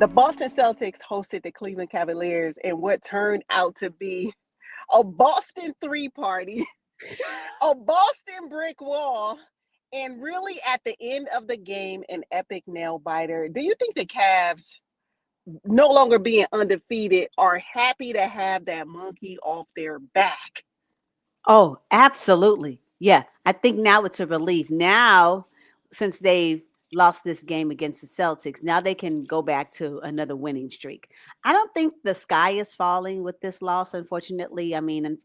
The Boston Celtics hosted the Cleveland Cavaliers in what turned out to be a Boston three party, a Boston brick wall, and really at the end of the game, an epic nail biter. Do you think the Cavs, no longer being undefeated, are happy to have that monkey off their back? Oh, absolutely. Yeah. I think now it's a relief. Now, since they've lost this game against the Celtics, now they can go back to another winning streak. I don't think the sky is falling with this loss, unfortunately. I mean, and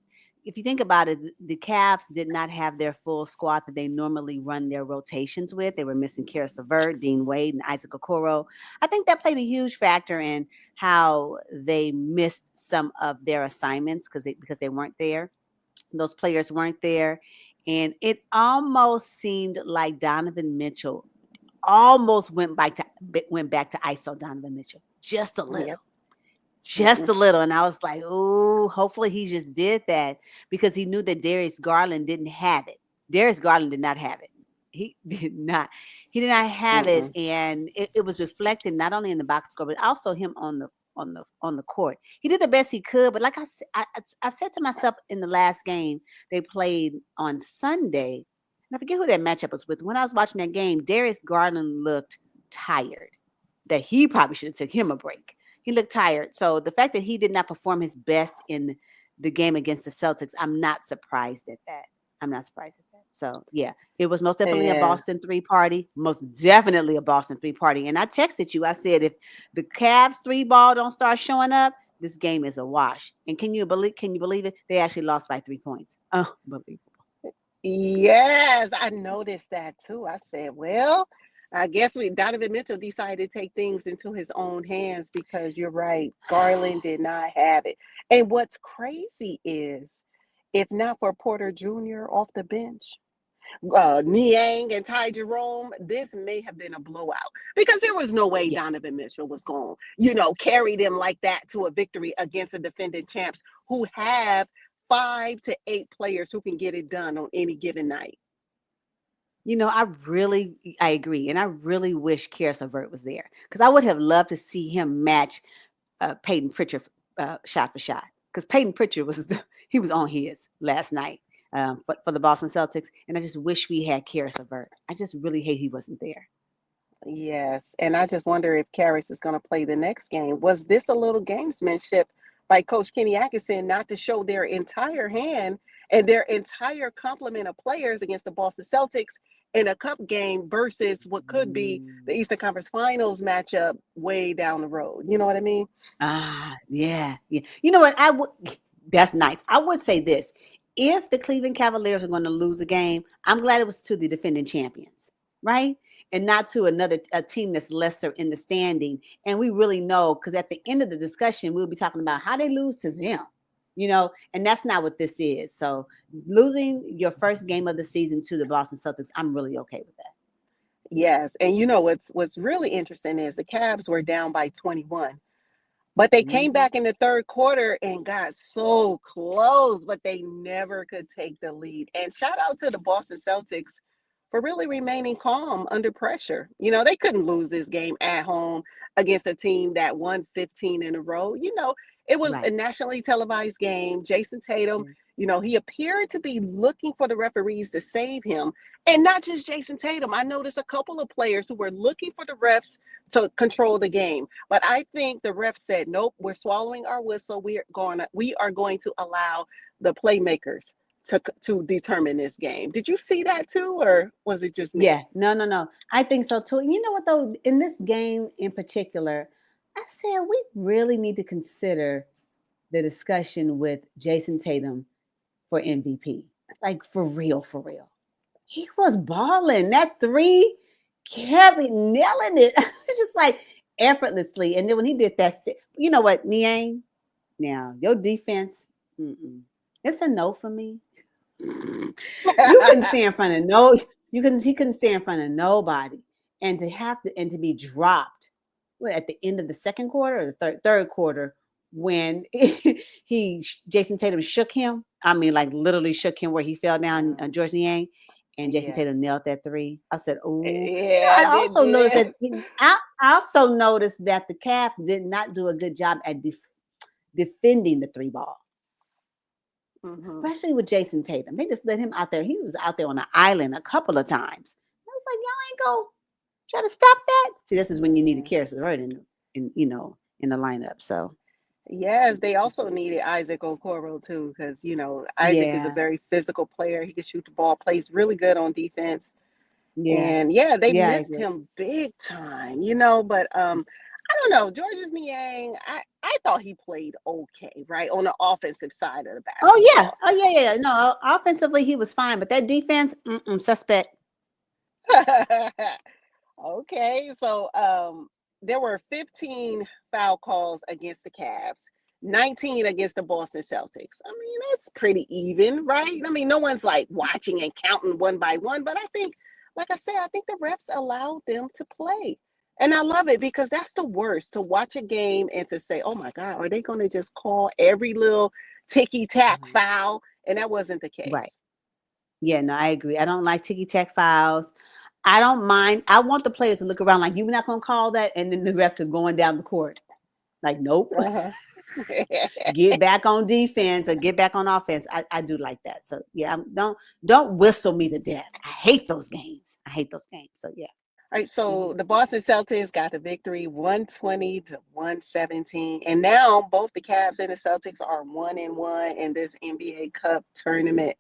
if you think about it, the Cavs did not have their full squad that they normally run their rotations with. They were missing Karis LeVert, Dean Wade, and Isaac Okoro. I think that played a huge factor in how they missed some of their assignments because they weren't there. Those players weren't there. And it almost seemed like Donovan Mitchell almost went back to ISO Donovan Mitchell just a Yep. little, just Mhm. a little. And I was like, oh, hopefully he just did that because he knew that Darius Garland didn't have it. Darius Garland did not have it. He did not. He did not have it, Mm-mm. and it was reflected not only in the box score but also him on the court. He did the best he could, but like I said to myself in the last game they played on Sunday, and I forget who that matchup was with. When I was watching that game, Darius Garland looked tired. That he probably should have took him a break. He looked tired. So the fact that he did not perform his best in the game against the Celtics, I'm not surprised at that. I'm not surprised at that. So yeah, it was most definitely a Yeah. Boston three party. Most definitely a Boston three party. And I texted you. I said if the Cavs three ball don't start showing up, this game is a wash. And can you believe it? They actually lost by 3 points. Unbelievable. Yes, I noticed that too. I said, well, I guess we Donovan Mitchell decided to take things into his own hands because you're right. Garland did not have it. And what's crazy is if not for Porter Jr. off the bench, Niang and Ty Jerome, this may have been a blowout because there was no way Yeah. Donovan Mitchell was going, carry them like that to a victory against the defending champs who have 5 to 8 players who can get it done on any given night. I agree, and I really wish Karis LeVert was there because I would have loved to see him match Peyton Pritchard shot for shot because Peyton Pritchard he was on his last night for the Boston Celtics, and I just wish we had Karis LeVert. I just really hate he wasn't there. Yes, and I just wonder if Karras is going to play the next game. Was this a little gamesmanship by Coach Kenny Atkinson not to show their entire hand and their entire complement of players against the Boston Celtics in a cup game versus what could be the Mm. Eastern Conference Finals matchup way down the road? You know what I mean? Yeah, yeah. You know what? I would. That's nice. I would say this: if the Cleveland Cavaliers are going to lose a game, I'm glad it was to the defending champions, right? And not to a team that's lesser in the standing. And we really know because at the end of the discussion, we'll be talking about how they lose to them, and that's not what this is. So losing your first game of the season to the Boston Celtics, I'm really okay with that. Yes, and what's really interesting is the Cavs were down by 21. But they came Mhm. back in the third quarter and got so close, but they never could take the lead. And shout out to the Boston Celtics for really remaining calm under pressure. They couldn't lose this game at home against a team that won 15 in a row. It was a Right. nationally televised game. Jason Tatum, he appeared to be looking for the referees to save him. And not just Jason Tatum. I noticed a couple of players who were looking for the refs to control the game. But I think the ref said, nope, we're swallowing our whistle. We are going to allow the playmakers to determine this game. Did you see that too, or was it just me? Yeah, no, no, no. I think so too. You know what though? In this game in particular, I said we really need to consider the discussion with Jason Tatum for MVP. Like for real, for real. He was balling. That three kept nailing it. It's just like effortlessly. And then when he did that, you know what, Niang? Now your defense, it's a no for me. You couldn't stay in front of no, you couldn't he couldn't stay in front of nobody. And to be dropped at the end of the second quarter or the third quarter when Jason Tatum shook him. I mean, like literally shook him where he fell down on George Niang. and Jason Yeah. Tatum nailed that three. I said, "Oh." Yeah, I they also noticed did. that I also noticed that the Cavs did not do a good job at defending the three ball, Hmm. especially with Jason Tatum. They just let him out there. He was out there on an island a couple of times. I was like, y'all ain't go try to stop that. See, this is when you need a Yeah. Karis LeVert in the lineup. So Yes, they just also needed Isaac Okoro too, because Isaac is a yeah, very physical player. He can shoot the ball, plays really good on defense. yeah, And yeah, they yeah. I missed agree. him big time, but I don't know. Georges Niang, I thought he played okay, right? On the offensive side of the Oh yeah, basketball. oh yeah. No, offensively he was fine, but that defense, suspect. Okay, so there were 15 foul calls against the Cavs, 19 against the Boston Celtics. I mean, that's pretty even, right? I mean, no one's like watching and counting one by one, but I think, like I said, I think the refs allowed them to play. And I love it because that's the worst, to watch a game and to say, oh my God, are they going to just call every little ticky tack Right. foul? And that wasn't the Right. case. Yeah, no, I agree. I don't like ticky tack fouls. I don't mind. I want the players to look around like you're not gonna call that, and then the refs are going down the court. Like, nope. Uh-huh. Get back on defense or get back on offense. I do like that. So yeah, don't whistle me to death. I hate those games. I hate those games. So yeah. All right, so Mhm. the Boston Celtics got the victory 120 to 117. And now both the Cavs and the Celtics are 1-1 in this NBA Cup tournament.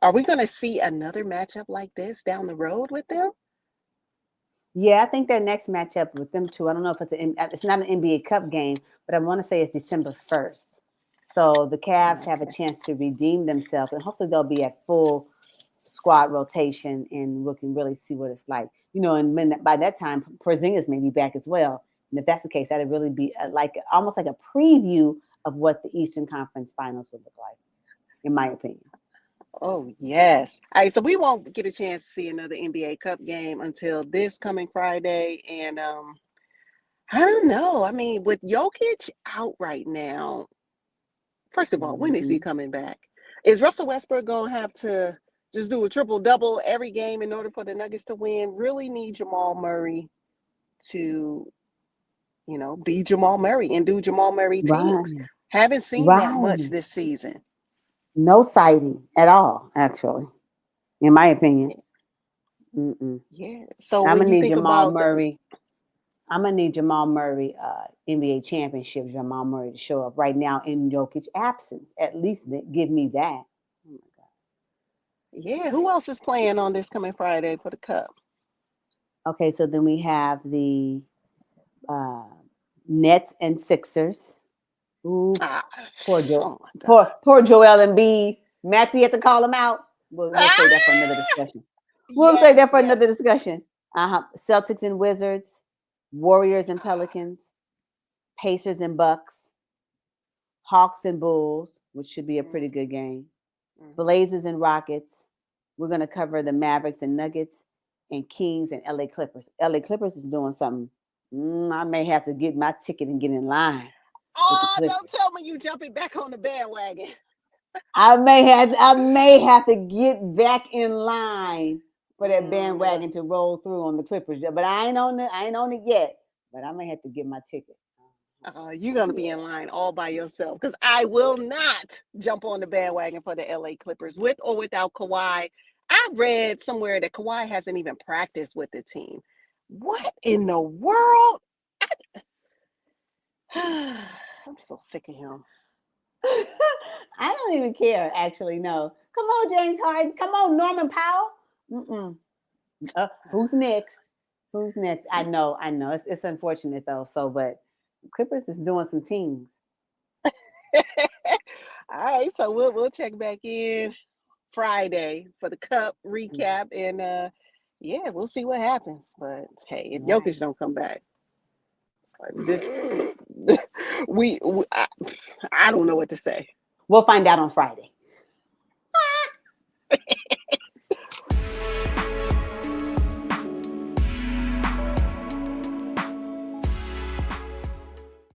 Are we going to see another matchup like this down the road with them? Yeah, I think their next matchup with them two. I don't know if it's not an NBA Cup game, but I want to say it's December 1st. So the Cavs have a Okay. chance to redeem themselves, and hopefully they'll be at full squad rotation, and we can really see what it's like. And by that time, Porzingis may be back as well. And if that's the case, that'd really be like almost like a preview of what the Eastern Conference Finals would look like, in my opinion. Oh, yes. All right, so we won't get a chance to see another NBA Cup game until this coming Friday. And I don't know. I mean, with Jokic out right now, first of all, when is he Mhm. coming back? Is Russell Westbrook going to have to just do a triple double every game in order for the Nuggets to win? Really need Jamal Murray to, be Jamal Murray and do Jamal Murray things. Right, Haven't seen that much right. this season. No sighting at all, actually, in my opinion. Mm-mm. Yeah. So I'm when gonna you need think Jamal about Murray. I'm gonna need Jamal Murray, NBA championship, Jamal Murray to show up right now in Jokic absence. At least give me that. Oh my God. yeah, who else is playing on this coming Friday for the Cup? Okay, so then we have the uh, Nets and Sixers. Ooh, Ah, poor Joe, oh my God. poor Joel Embiid. Maxie had to call him out. We'll save that for another Ah, discussion. We'll save yes, that for another yes. discussion. Celtics and Wizards, Warriors and Pelicans, Pacers and Bucks, Hawks and Bulls, which should be a pretty good game. Mhm. Blazers and Rockets. We're going to cover the Mavericks and Nuggets, and Kings and LA Clippers. LA Clippers is doing something. I may have to get my ticket and get in line with the Oh, don't Clippers. tell me you jumping back on the bandwagon. I may have to get back in line for that Well, bandwagon to roll through on the Clippers. But I ain't on it yet. But I may have to get my ticket. you're gonna be in Yeah. line all by yourself because I will not jump on the bandwagon for the LA Clippers with or without Kawhi. I read somewhere that Kawhi hasn't even practiced with the team. What in the world? I'm so sick of him. I don't even care, actually. No. Come on, James Harden. Come on, Norman Powell. Mm-mm. Who's next? Who's next? I know. It's unfortunate though. So, but Clippers is doing some teams. All right, so we'll check back in Friday for the Cup Mm, recap, and yeah, we'll see what happens. But hey, if Jokic right. don't come back, this we I don't know what to say. We'll find out on Friday.